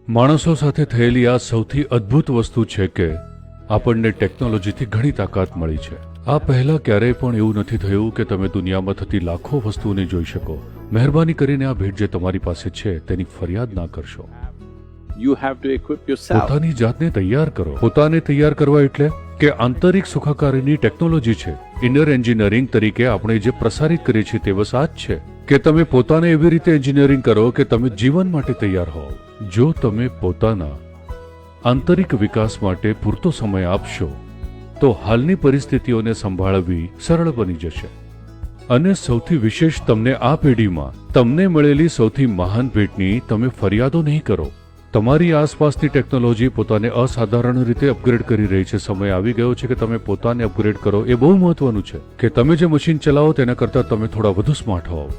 માણસો સાથે થયેલી આ સૌથી અદ્ભુત વસ્તુ છે કે આપણને ટેકનોલોજીથી ઘણી તાકાત મળી છે. આ પહેલા ક્યારેય પણ એવું નથી થયું કે તમે દુનિયામાં થતી લાખો વસ્તુઓને જોઈ શકો. મહેરબાની કરીને આ ભેટ જે તમારી પાસે છે તેની ફરિયાદ ના કરશો. You have to equip yourself. પોતાની જાતને તૈયાર કરો. પોતાને તૈયાર કરવા એટલે કે આંતરિક સુખાકારીની ટેકનોલોજી છે. ઇનર એન્જિનિયરિંગ તરીકે આપણે જે પ્રસારિત કરીએ છીએ તે બસ આ જ છે કે તમે પોતાને એવી રીતે એન્જિનિયરિંગ કરો કે તમે જીવન માટે તૈયાર હોવ. જો તમે પોતાના આંતરિક વિકાસ માટે પૂરતો સમય આપશો તો હાલની પરિસ્થિતિઓને સંભાળવી સરળ બની જશે. અને સૌથી વિશેષ, તમને આ પેઢીમાં તમને મળેલી સૌથી મહાન ભેટની તમે ફરિયાદો નહીં કરો. તમારી આસપાસની ટેકનોલોજી પોતાને અસાધારણ રીતે અપગ્રેડ કરી રહી છે. સમય આવી ગયો છે કે તમે પોતાને અપગ્રેડ કરો. એ બહુ મહત્વનું છે કે તમે જે મશીન ચલાવો તેના કરતાં તમે થોડા વધુ સ્માર્ટ હોવ.